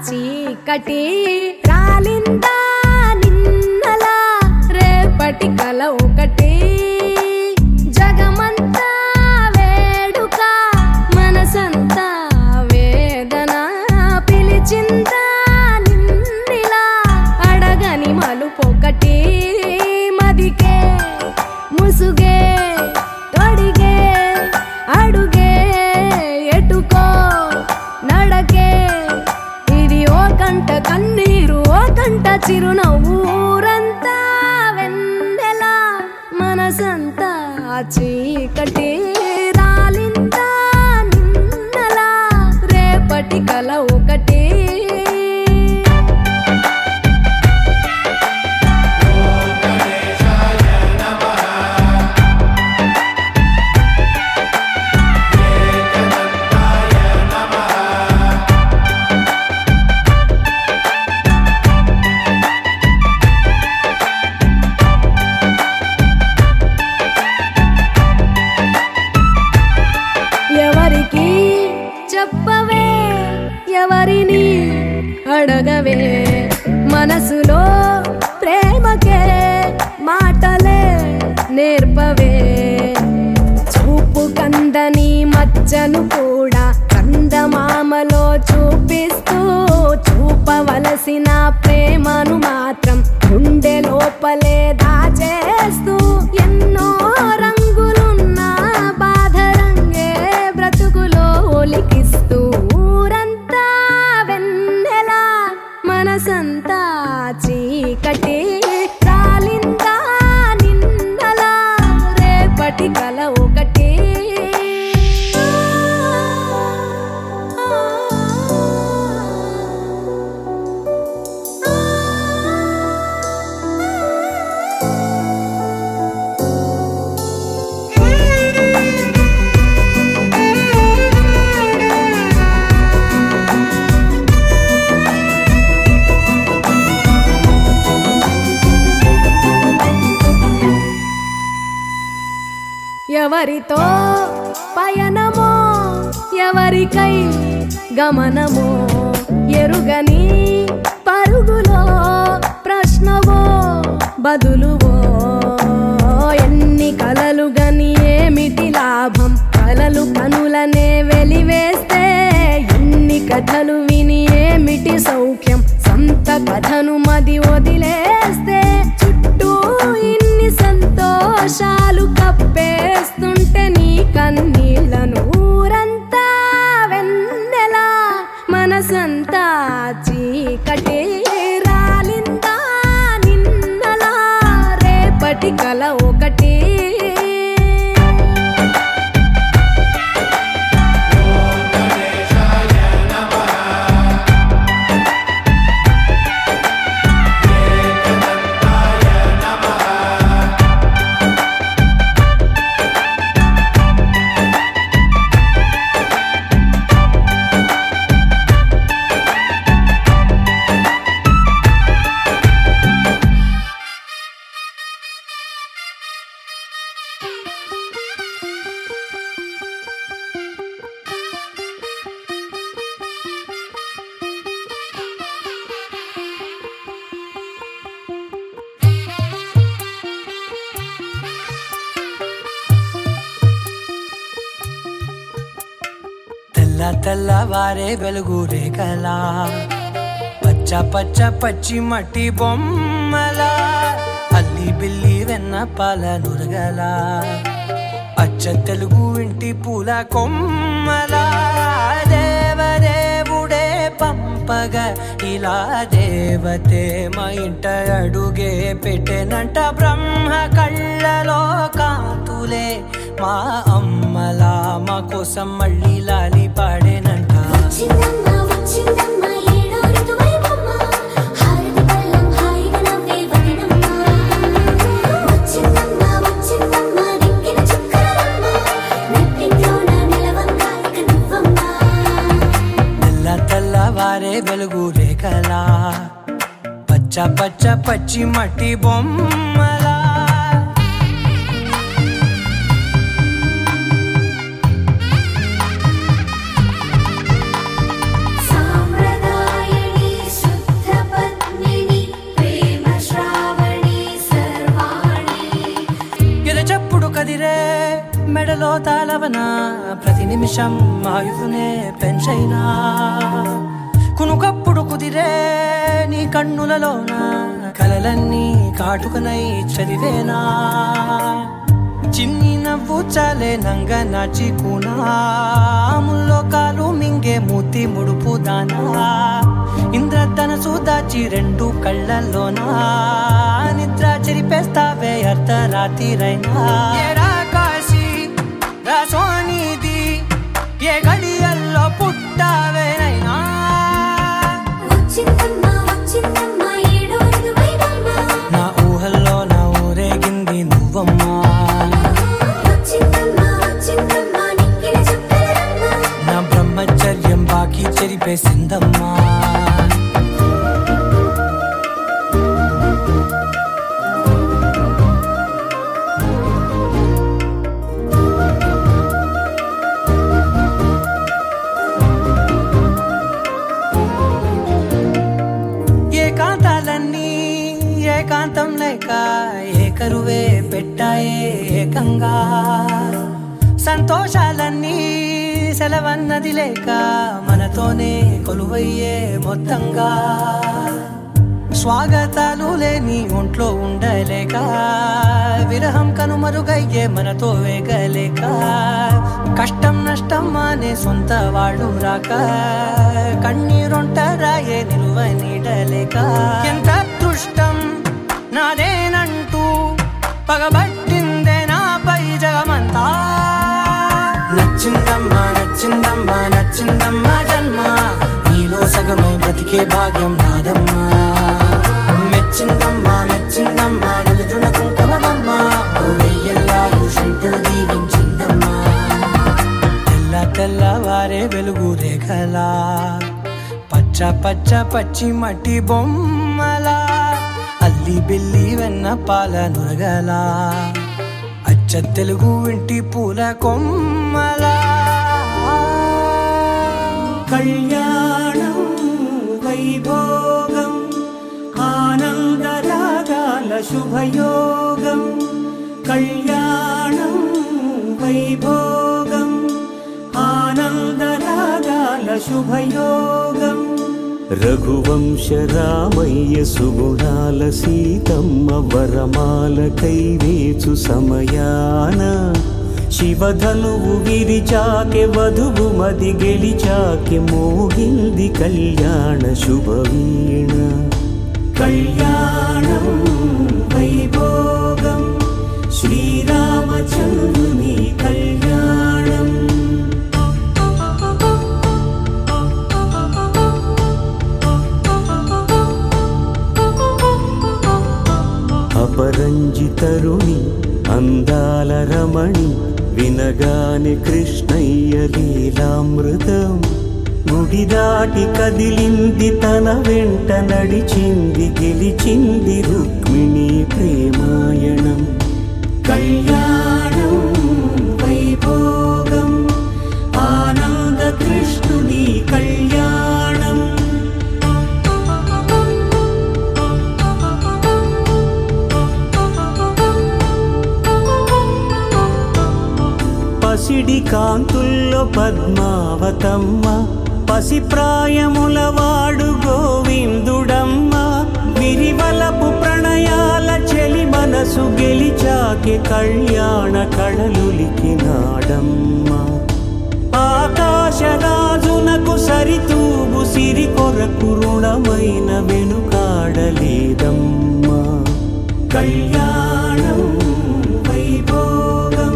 చీకటి రాలిందా నిన్నలా రేపటి కల ఒకటి జగమంతా వేడుక మనసంతా వేదన పిలిచిందా నిన్నిలా అడగని మలుపొకటి మదికే ముసుగే తొడిగే అడుగే ఎటుకో నడకే కంట కన్నీరు ఓ కంట చిరునవ్వురంతా వెన్నెలా మనసంతా చీకటి రాలిందా నిన్నలా రేపటి కల ఒకటి చెప్పవే ఎవరిని అడగవే మనసులో ప్రేమకే మాటలే నేర్పవే చూపు కందని మచ్చను కూడా కందమామలో చూపిస్తూ చూపవలసిన ప్రేమను మాత్రం గుండె లోపలే దాచేస్తూ ఎన్నో రంగులున్న బాధ రంగే బ్రతుకులో ఒలికిస్తూ ఊరంతా వెన్నెలా మనసంతా చీకటి రాలిందా నిన్నలా రేపటి కల ఒకటి ఎవరితో పయనమో ఎవరికై గమనమో ఎరుగని పరుగులో ప్రశ్నవో బదులువో ఎన్ని కలలు గని ఏమిటి లాభం కలలు కనులనే వెలివేస్తే ఎన్ని కథలు విని ఏమిటి సౌఖ్యం సొంత కథను మది వదిలేస్తే చుట్టూ ఇన్ని సంతోషాలు కప్పేస్తుంటే నీ కన్నీళ్లను ఊరంతా వెన్నెలా మనసంతా చీకటి రాలిందా నిన్నలా రేపటి కల ఒకటి తెల్లవారే వెలుగు రేఖలా పచ్చ పచ్చ పచ్చి మట్టి బొమ్మలా అల్లి బిల్లి వెన్న పాల నురగలా అచ్చ తెలుగు ఇంటి పూల కొమ్మలా దేవదేవుడే పంపగా ఇలా దేవతే మా ఇంట అడుగే పెట్టెనంట బ్రహ్మ కళ్ళలో కాంతులే మా అమ్మలా మా కోసం మళ్ళీ లాలి పాడేనంట. తెల్లవారే వెలుగు రేఖలా పచ్చ పచ్చ పచ్చి మట్టి బొమ్మలా సాంప్రదాయని శుద్ధ పద్మిని ప్రేమ శ్రావణి సర్వాణి ఎరచప్పుడు కదిరే మెడలో తాళవన ప్రతి నిమిషం ఆయువునే పెంచైనా కునుకప్పుడు కుదిరే నీ కన్నులలోన కలలన్నీ కాటుకనై చదివేనా చిన్ని నవ్వు చాలే నంగ నాచి కూనాముల్లో కాలు మింగే మూతి ముడుపు దానా ఇంద్రధనసు దాచి రెండు కళ్ళల్లోనా నిద్ర చెరిపేస్తావే అర్ధరాత్రిరైనా కాశీ రాసోనిది ఏ గడియల్లో పుట్టావేనైనా వచ్చిందమ్మా వచ్చిందమ్మా ఏడో ఋతువైవమ్మా నా ఊహల్లో నా ఊరేగింది నువ్వమ్మా వచ్చిందమ్మా వచ్చిందమ్మా నిక్కిన చుక్కలమ్మా నా బ్రహ్మచర్యం బాకీ చెరిపేసిందమ్మా ఏకాంతాలన్నీ ఏకాంతం లేక ఏకరువే పెట్టాయే ఏకంగా సంతోషాలన్నీ సెలవన్నది లేక మనతోనే కొలువయ్యే మొత్తంగా స్వాగతాలు లేని ఒంట్లో ఉండలేక విరహం కనుమరుగయ్యే మనతో వేగలేక కష్టం నష్టం అనే సొంత వాళ్ళు రాక కన్నీరొంటరాయే నిలువ నీడలేక ఎంత అదృష్టం నాదేనంటూ పగబట్టిందే నాపై జగమంతా నచ్చిందమ్మా నచ్చిందమ్మా నచ్చిందమ్మా జన్మ నీలో సగమై బ్రతికే భాగ్యం నాదమ్మా మెచ్చిందమ్మా మెచ్చిందమ్మా నిలుతున్న కుంకుమమ్మా వెయ్యల్లాలు శంకులు దీవించిందమ్మా తెల్ల తెల్లవారే వెలుగు రేఖలా పచ్చ పచ్చ పచ్చి మట్టి బొమ్మలా అల్లి బిల్లి వెన్న పాల నురగలా అచ్చ తెలుగు ఇంటి పూల కొమ్మలా కళ్యాణం వైభోగం ఆనందరాగాల శుభయోగం కళ్యాణం వైభోగం ఆనందరాగాల శుభయోగం రఘువంశ రామయ్య సుగుణాల సీతమ్మ వరమాల కైవేచు సమయాన శివధనువు విరిచాకె వధువు మది గెలిచాకె మోగింది కళ్యాణ శుభవీణ కళ్యాణం వైభోగం శ్రీరామచంద్రుని కళ్యాణం అపరంజి తరుణి అందాల రమణి వినగాని కృష్ణయ్య లీలామృతం గుడి దాటి కదిలింది తన వెంట నడిచింది గెలిచింది రుక్మిణి ప్రేమాయణం కళ్యాణం వైభోగం ఆనంద కృష్ణుని కళ్యాణం పసిడి కాంతుల్లో పద్మావతమ్మ పసిప్రాయముల వాడు గోవిందుడమ్మ విరివలపు ప్రణయాల చెలి మనసు గెలిచాకె కళ్యాణ కళలులికినాడమ్మ ఆకాశరాజునకు సరితూగు సిరి కొరకు రుణమైన వెనుకాడలేదమ్మా కళ్యాణం వైభోగం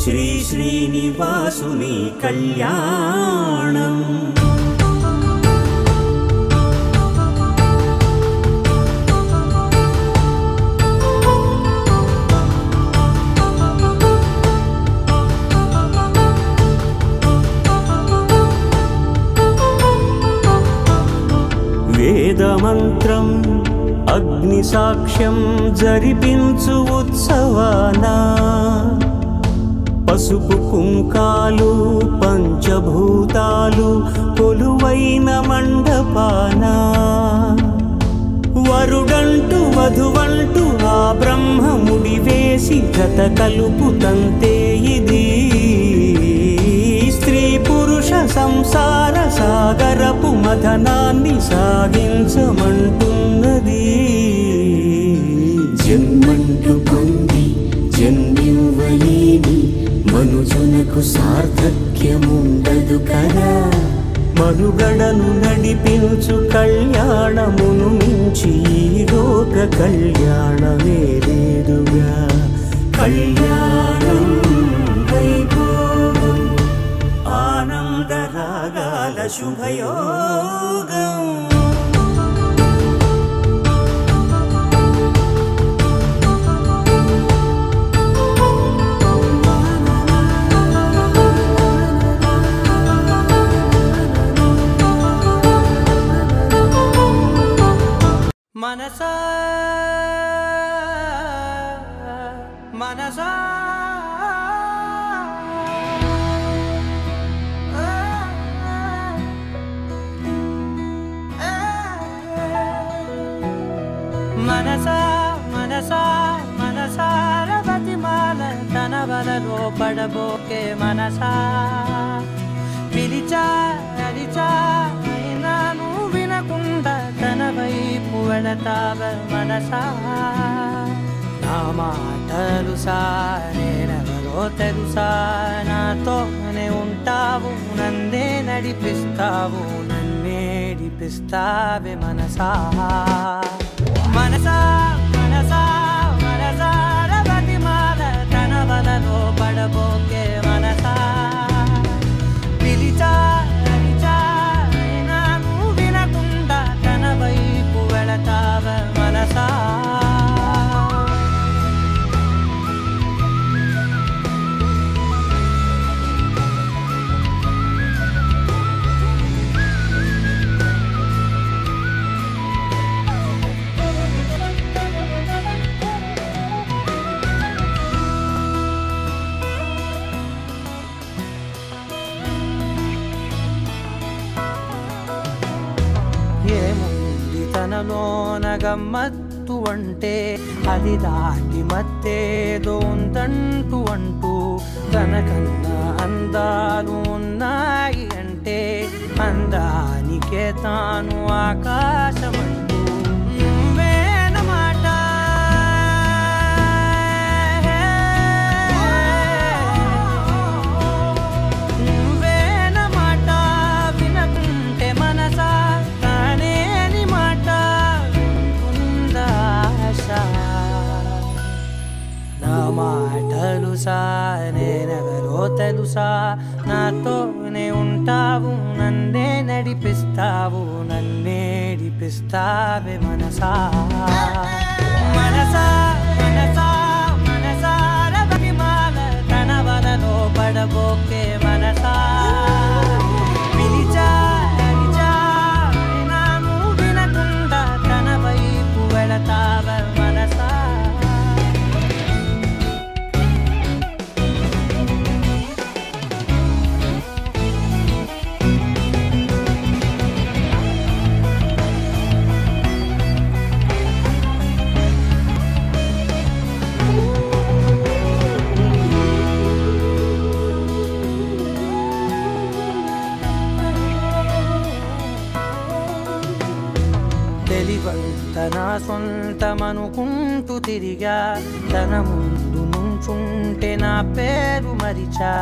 శ్రీ శ్రీనివాసుని కళ్యాణం మంత్రం అగ్ని సాక్ష్యం జరిపించు ఉత్సవాన పసుపు కుంకాలు పంచభూతాలు కొలువైన మండపాన వరుడంటూ వధువంటూ ఆ బ్రహ్మముడి వేసి జత కలుపుతంతే ఇది స్త్రీ పురుష సంసార సాగరపు మథనాన్ని సాగించమంటున్నది జన్మంటూ పొంది జన్మివ్వలేని మనుజునకు సార్థక్యముండదు కదా మనుగడను నడిపించు కళ్యాణమును మించి లోక కళ్యాణమే లేదుగా కళ్యాణం వైభోగం ఆనందరాగాల శుభయోగం మనసా మనసా మనసా మనసా మనసార బతిమాల తన వలలో పడబోకే మనసా పిలిచా అరిచా అయినాను వినకుండా తన వైపు వెళతావ మనసా నా మాటలు నేనెవరో తెలుసా నాతోనే ఉంటావు నన్నే నడిపిస్తావు నన్నేడిపిస్తావే మనసా మనసా మనసా మనసార బతిమాల తన వలలో పడబోకే మనసా పిలిచా అరిచా అయినాను వినకుండా తన వైపు వెళతావ మనసా తనలోన గమ్మత్తు అంటే అది దాటి మత్తేదో ఉందంటూ అంటూ తనకన్నా అందాలు ఉన్నాయి అంటే అందానికే తాను ఆకాశమంటూ నువ్వేనమాట నువ్వేనమాట వినకుంటే మనసా నా మాటలు నేనెవరో తెలుసా నాతోనే ఉంటావు నన్నే నడిపిస్తావు నన్నేడిపిస్తావే మనసా మనసా మనసా మనసార బతిమాల తన వలలో పడబోకే మనసా పిలిచా అరిచా నాను వినకుండా తన వైపు వెళతావ మనసా తన సొంతమనుకుంటూ తిరిగా తన ముందు నుంచుంటే నా పేరు మరిచా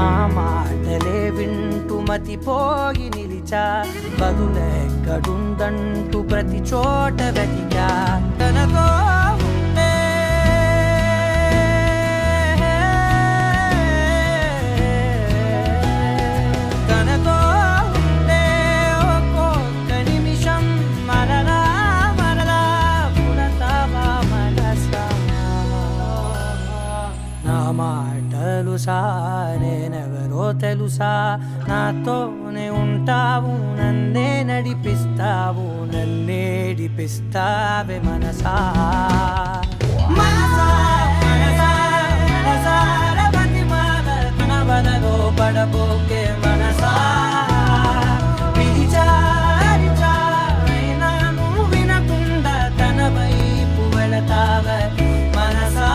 ఆ మాటలే వింటూ మతిపోయి నిలిచా బదులెక్కడుందంటూ ప్రతి చోట వెతికా తనతో మాటలు నేనెవరో తెలుసా నాతోనే ఉంటావు నన్నే నడిపిస్తావు నన్నేడిపిస్తావే మనసా మనసా మనసా మనసార బతిమాల తన బలలో పడబోకే మనసా పిలిచారిచారైనా నువ్వు వినకుండా తన వైపు వెళతావే మనసా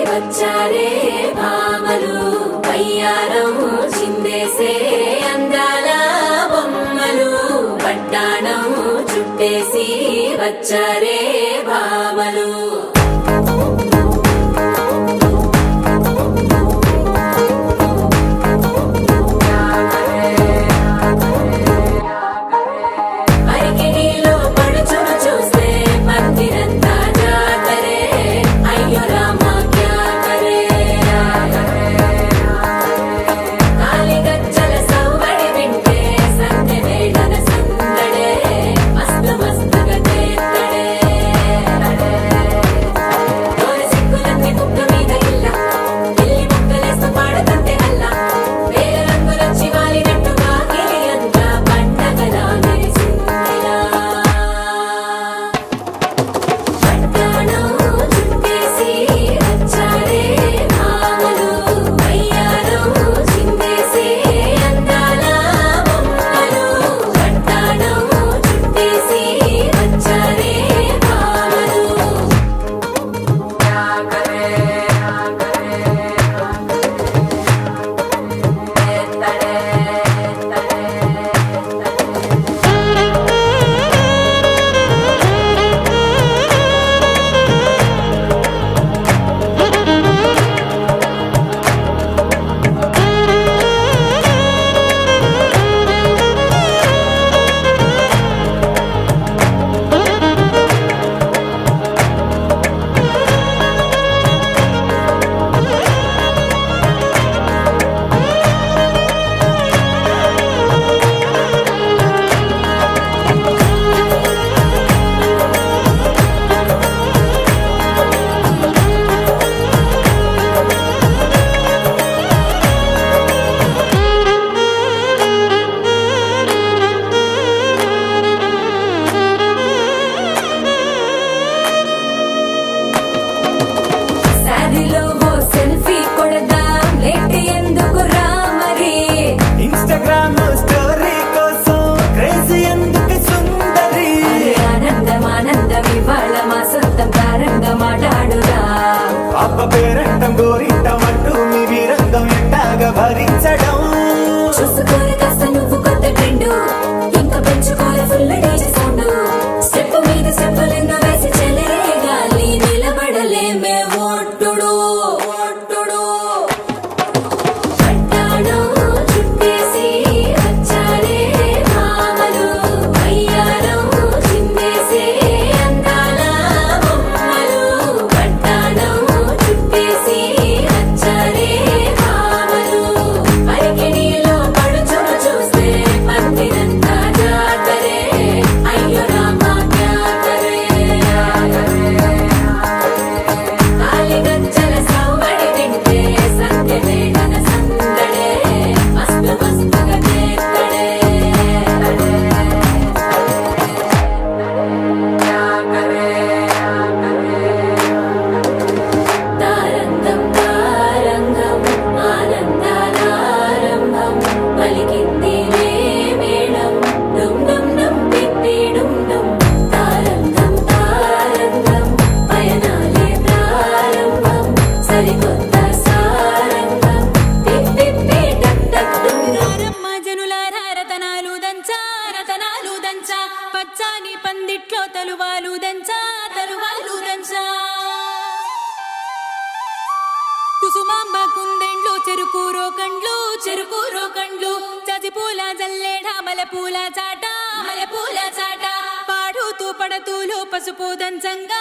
వచ్చారే భామలు పయ్యారం చిందేసే అందాల బొమ్మలు పట్టాణం చుట్టేసి వచ్చారే భామలు చూస్తే మందిరంతా జాతరే అయ్యో రామ పేరంటం గోరింటం అంటూ మీ వీరంగం ఎట్టాగా భరించడం చూసుకోలే కాస్త నువ్వు కొత్త ట్రెండ్ ఇంకా పెంచుకోలే ఫుల్ డీజే సౌండ్ స్టెప్ మీద స్టెప్పులెన్నో వేసి చెలే గాలి నిలబడలేమే ఓట్టుడు పట్టాడు చుట్టేసి వచ్చారే భామలు అయ్యారం చిందేసి అందాల బొమ్మలు పట్టాడు చుట్టేసి వచ్చారే భామలు పరికిణీలో పడుచును చూస్తే పందిరంతా జాతరే అయ్యో రామా జాతరే కాలిగజ్జల సౌవడి వింటే సంధ్యమే గన సందడే మస్తు మస్తుగా చేస్తడే తారంగం తారంగం ఆనందానారంభం పలికింది రే మేళం డుమ్ డుమ్ డుమ్ పిప్పి డుమ్ డుమ్ తారంగం తారంగం పయనాలే ప్రారంభం సరికొత్త సారంగం పిప్పి టక్ టక్ డుమ్ రమ్మ జనులారా రతనాలు దంచా పచ్చాని పందిట్లో తలువాలు దంచా కుసుమాంబ కుందెండ్లు చెరుకూరో కండ్లు చజిపూల జల్లేడ మలపూల చాట పాడుతూ పడతూలు పసుపు దంచంగా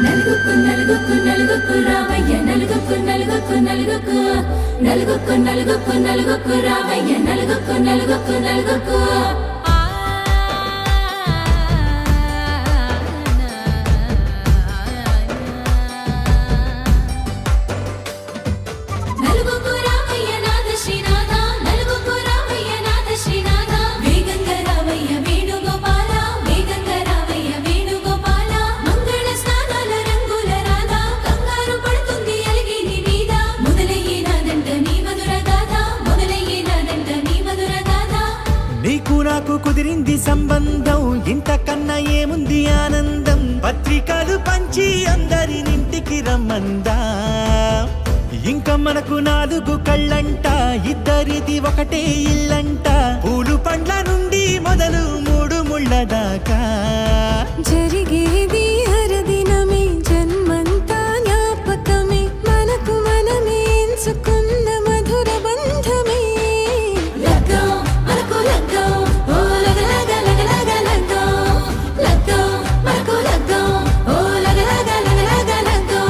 నలుగుకు రామయ్య నలుగుకు రామయ్య నలుగుకు నలుగుకు రామయ్య నాద శ్రీనాథ నలుగుకు రామయ్య నాద శ్రీనాథ వేగంగా రామయ్య వేణుగోపాల మంగళ స్నానాల రంగుల రాధ కంగారు పడుతుంది అలిగి నీ మీద మొదలయ్యేనాదంట నీ మధుర గాథ నీకు నాకు కుదిరింది సంబంధం ఇంతకన్నా ఏముంది ఆనందం పత్రికలు పంచి అందరినింటికి రమ్మందా ఇంకా మనకు 4 కళ్ళంట ఇద్దరిది ఒకటే ఇల్లంట పూలు పండ్ల నుండి మొదలు 3 ముళ్ళ దాకా జరిగేది హరదినమే జన్మంతా జ్ఞాపకమే మనకు మనమే ఎంచుకున్న మధుర బంధమే లగ్గం మనకు లగ్గం ఓ లగ లగ లగ లగ లగ్గం లగ్గం మనకు లగ్గం ఓ లగ లగ లగ లగ లగ్గం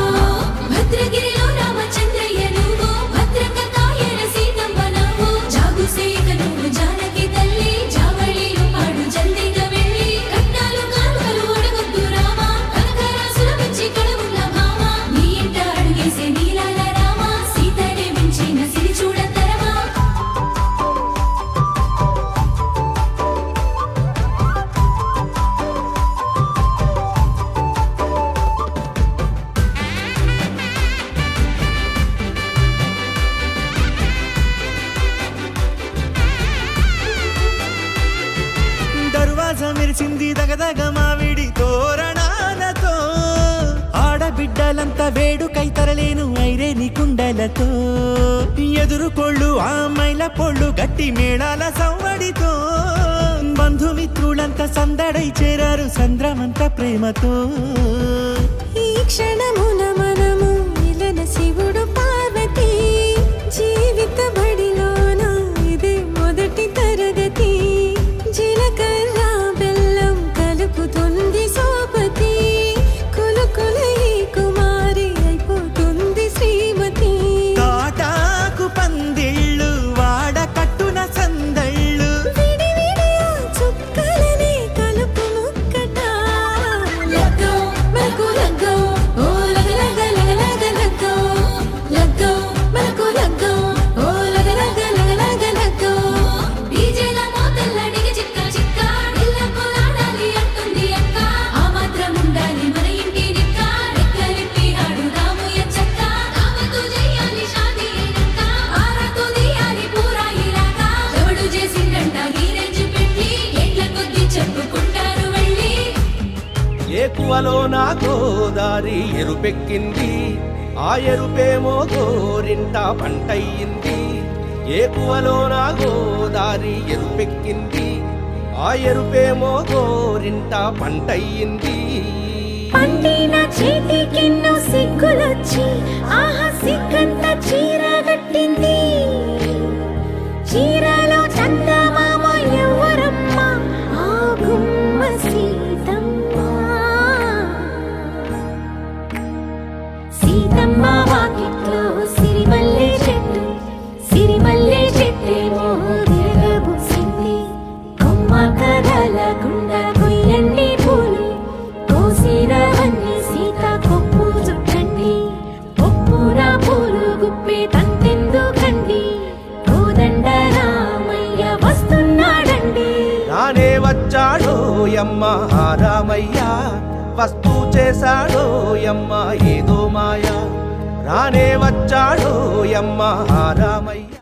భద్రగిరిలో రామచంద్రయ్య నువ్వు భద్రంగా కాయన సీతమ్మ నువ్వు జాగు సేక నువ్వు జానకి తల్లి జావళిలో పాడు జల్దిగా వెళ్ళి కట్నాలు కానుకలు అడగొద్దు రామ కనకరాసుల పిచ్చి కడవుల భామ నీ ఇంట అడుగేసే నీలాల రామ సీతనే మించిన సిరి చూడతరమా దర్వాజ మెరిసింది దగదగ మావిడి తోరణాలతో ఆడబిడ్డలంతా వేడుకై తరలేను ఐరేని కుండలతో ఎదురుకోళ్ళు ఆ మైల పొళ్ళు గట్టి మేళాల సవ్వడితో బంధుమిత్రులంతా సందడై చేరారు సంద్రమంత ప్రేమతో ఈ క్షణమున మనము ఇలన శివుడు పార్వతి జీవిత బడిలోన ఇదే మొదటి తరగతి జీలకర్ర బెల్లం కలుపుతుంది సోపతి కులుకులై కుమారి అయిపోతుంది శ్రీమతి తాటాకు పందిళ్ళు వాడ కట్టున సందళ్ళు విడివిడియా చుక్కలనే కలుపు ముక్కట లగ్గం మనకు లగ్గం ఓ లగ లగ లగ లగ లగ్గం లగ్గం మనకు లగ్గం ఓ లగ లగ ఏకువలో నా గోదారి ఎరుపెక్కింది ఆ ఎరుపేమో గోరింట పంటయ్యింది ఏకువలో నా గోదారి ఎరుపెక్కింది ఆ ఎరుపేమో గోరింట పంటయ్యింది పండిన చేతికెన్నో సిగ్గులొచ్చి ఆహా సిగ్గంత చీర కట్టింది చీరలో చందమామ ఎవరమ్మ ఆ గుమ్మ సీతమ్మ సీతమ్మ వాకిట్లో సిరిమల్లె చెట్టేమో విరగబూసింది కొమ్మ కదలకుండా కొయ్యండి పూలు కోసిరవన్నీ సీత కొప్పు చుట్టండి కొప్పున పూలు గుప్పే తంతెందుకండి కోదండ రామయ్య వస్తున్నాడండి రానే వచ్చాడో యమ్మ రామయ్య వస్తూ చేశాడో యమ్మ ఏదో మాయ రానే వచ్చాడో యమ్మ రామయ్య